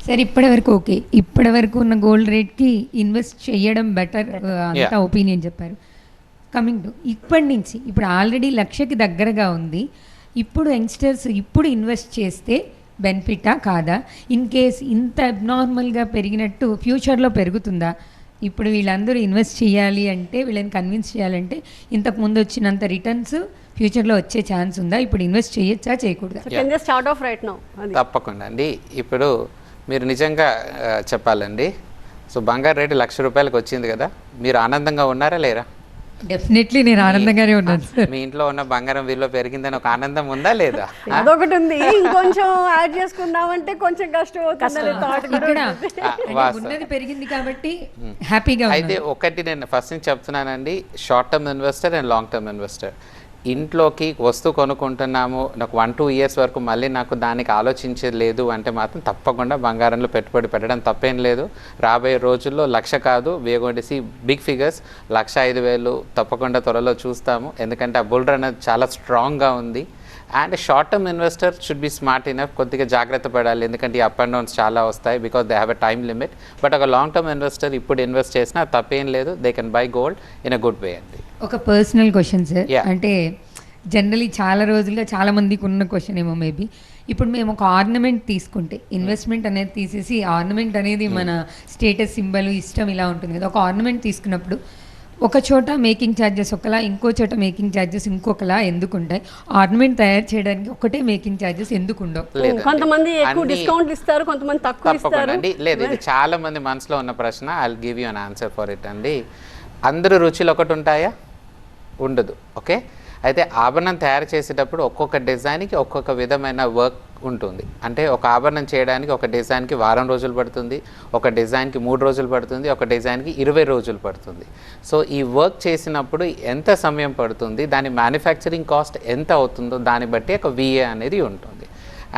సరే ఇప్పటివరకు ఓకే. ఇప్పటివరకు ఉన్న గోల్డ్ రేట్‌కి ఇన్వెస్ట్ చేయడం బెటర్ అంతా ఒపీనియన్ చెప్పారు. కమింగ్ టు ఇప్పటి నుంచి ఇప్పుడు ఆల్రెడీ 1,00,000కి దగ్గరగా ఉంది. ఇప్పుడు యంగ్‌స్టర్స్ ఇప్పుడు ఇన్వెస్ట్ చేస్తే బెనిఫిటా కాదా? ఇన్ కేస్ ఇంత అబ్నార్మల్‌గా పెరిగినట్టు ఫ్యూచర్‌లో పెరుగుతుందా? ఇప్పుడు వీళ్ళందరూ ఇన్వెస్ట్ చేయాలి అంటే వీళ్ళని కన్విన్స్ చేయాలంటే ఇంతకు ముందు వచ్చినంత రిటర్న్స్ ఫ్యూచర్‌లో వచ్చే ఛాన్స్ ఉందా? ఇప్పుడు ఇన్వెస్ట్ చేయొచ్చా చేయకూడదా? Can they start of right now? తప్పకుండా అండి. ఇప్పుడు మీరు నిజంగా చెప్పాలండి, సో బంగారు రేటు ₹1,00,000 వచ్చింది కదా, మీరు ఆనందంగా ఉన్నారా లేరా? డెఫినెట్లీ నేను ఆనందంగానే ఉన్నాను సార్. మీ ఇంట్లో ఉన్న బంగారం విలువ పెరిగిందని ఒక ఆనందం ఉందా లేదా? అదొకటి ఉంది. ఇంకొంచెం యాడ్ చేసుకుందామంటే కొంచెం కష్టం అవుతుంది. ఇక్కడ ఉన్నది పెరిగింది కాబట్టి హ్యాపీగా. అయితే ఒకటి నేను ఫస్ట్ నుంచి చెప్తున్నానండి, short term investor and long term investor. ఇంట్లోకి వస్తువు కొనుక్కుంటున్నాము, నాకు 1-2 ఇయర్స్ వరకు మళ్ళీ నాకు దానికి ఆలోచించేది లేదు అంటే మాత్రం తప్పకుండా బంగారంలో పెట్టుబడి పెట్టడం తప్పేం లేదు. రాబోయే రోజుల్లో 1,00,000 కాదు, we are going to see big figures. 1,05,000 తప్పకుండా త్వరలో చూస్తాము. ఎందుకంటే ఆ బుల్ రన్ అనేది చాలా స్ట్రాంగ్గా ఉంది. And short term investor should be smart enough, కొద్దిగా జాగ్రత్త పడాలి. ఎందుకంటే ఈ అప్ అండ్ డౌన్స్ చాలా వస్తాయి because they have a time limit. But ఒక లాంగ్ టర్మ్ ఇన్వెస్టర్ ఇప్పుడు ఇన్వెస్ట్ చేసినా తప్పేం లేదు, they can buy gold in a good way అండి. ఒక పర్సనల్ క్వశ్చన్ సార్, అంటే జనరలీ చాలా రోజులుగా చాలా మందికి ఉన్న క్వశ్చన్ ఏమో మేబీ, ఇప్పుడు మేము ఒక ఆర్నమెంట్ తీసుకుంటే ఇన్వెస్ట్మెంట్ అనేది తీసేసి ఆర్నమెంట్ అనేది మన స్టేటస్ సింబల్ ఇష్టం ఇలా ఉంటుంది కదా, ఒక ఆర్నమెంట్ తీసుకున్నప్పుడు ఒక చోట మేకింగ్ ఛార్జెస్ ఒకలా, ఇంకో చోట మేకింగ్ ఛార్జెస్ ఇంకొకలా ఎందుకు ఉంటాయి? ఆర్నమెంట్ తయారు చేయడానికి ఒకటే మేకింగ్ ఛార్జెస్ ఎందుకు ఉండవు? కొంతమంది ఎక్కువ డిస్కౌంట్ ఇస్తారు, కొంతమంది తక్కువ ఇస్తారు. అండి లేదు, ఇది చాలా మంది మనసులో ఉన్న ప్రశ్న. I will give you an answer for it అండి. అందరూ రుచులు ఒకటి ఉంటాయా? ఉండదు. ఓకే, అయితే ఆభరణం తయారు చేసేటప్పుడు ఒక్కొక్క డిజైన్కి ఒక్కొక్క విధమైన వర్క్ ఉంటుంది. అంటే ఒక ఆభరణం చేయడానికి ఒక డిజైన్కి వారం రోజులు పడుతుంది, ఒక డిజైన్కి 3 రోజులు పడుతుంది, ఒక డిజైన్కి 20 రోజులు పడుతుంది. సో ఈ వర్క్ చేసినప్పుడు ఎంత సమయం పడుతుంది, దాని మ్యానుఫ్యాక్చరింగ్ కాస్ట్ ఎంత అవుతుందో దాన్ని బట్టి ఒక విఏ అనేది ఉంటుంది.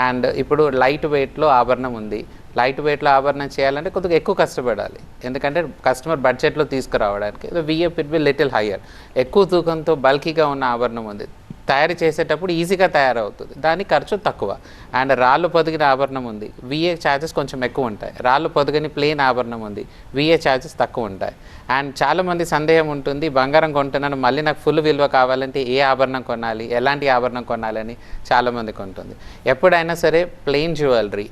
అండ్ ఇప్పుడు లైట్ వెయిట్లో ఆభరణం ఉంది, లైట్ వెయిట్లో ఆభరణం చేయాలంటే కొద్దిగా ఎక్కువ కష్టపడాలి, ఎందుకంటే కస్టమర్ బడ్జెట్లో తీసుకురావడానికి. విఏ పిట్ బి లిటిల్ హయ్యర్. ఎక్కువ తూకంతో బల్కీగా ఉన్న ఆభరణం ఉంది, తయారు చేసేటప్పుడు ఈజీగా తయారవుతుంది, దాని ఖర్చు తక్కువ. అండ్ రాళ్ళు పొదిగిన ఆభరణం ఉంది, విఏ ఛార్జెస్ కొంచెం ఎక్కువ ఉంటాయి. రాళ్ళు పొదిగని ప్లెయిన్ ఆభరణం ఉంది, విఏ ఛార్జెస్ తక్కువ ఉంటాయి. అండ్ చాలామంది సందేహం ఉంటుంది, బంగారం కొంటున్నాను మళ్ళీ నాకు ఫుల్ విలువ కావాలంటే ఏ ఆభరణం కొనాలి, ఎలాంటి ఆభరణం కొనాలని చాలామందికి ఉంటుంది. ఎప్పుడైనా సరే ప్లెయిన్ జ్యువెలరీ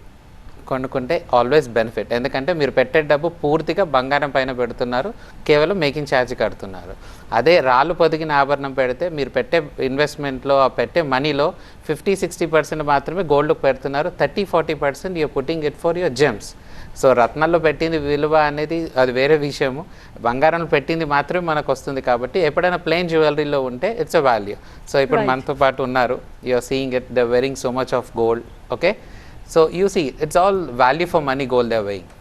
కొనుక్కుంటే ఆల్వేస్ బెనిఫిట్, ఎందుకంటే మీరు పెట్టే డబ్బు పూర్తిగా బంగారం పైన పెడుతున్నారు, కేవలం మేకింగ్ ఛార్జ్ కడుతున్నారు. అదే రాళ్ళు పొదిగిన ఆభరణం పెడితే మీరు పెట్టే ఇన్వెస్ట్మెంట్లో పెట్టే మనీలో 50-60% మాత్రమే గోల్డ్కి పెడుతున్నారు, 30-40% you are putting it for your gems. So రత్నాల్లో పెట్టింది విలువ అనేది అది వేరే విషయము, బంగారంలో పెట్టింది మాత్రమే మనకు వస్తుంది. కాబట్టి ఎప్పుడైనా ప్లెయిన్ జ్యువెలరీలో ఉంటే ఇట్స్ అ వాల్యూ. సో ఇప్పుడు మనతో పాటు ఉన్నారు, you're seeing it, they wearing so much of gold. Okay, so you see it's all value for money gold they weighing.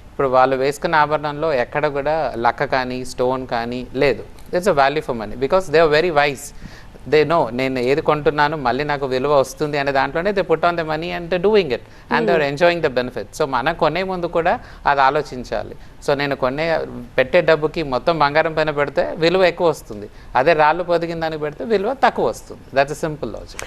ఇప్పుడు వాళ్ళు వేసుకున్న ఆభరణంలో ఎక్కడ కూడా లక్క కానీ స్టోన్ కానీ లేదు. It's a value for money because they are very wise. They know నేను ఏది కొంటున్నాను మళ్ళీ నాకు విలువ వస్తుంది అనే దాంట్లోనే they put on the money and doing it and they are enjoying the benefit. So మనం కొనే ముందు కూడా అది ఆలోచించాలి. సో నేను పెట్టే డబ్బుకి మొత్తం బంగారం పైన పెడితే విలువ ఎక్కువ వస్తుంది, అదే రాళ్ళు పొదిగిన దానికి పెడితే విలువ తక్కువ వస్తుంది. That's a simple logic.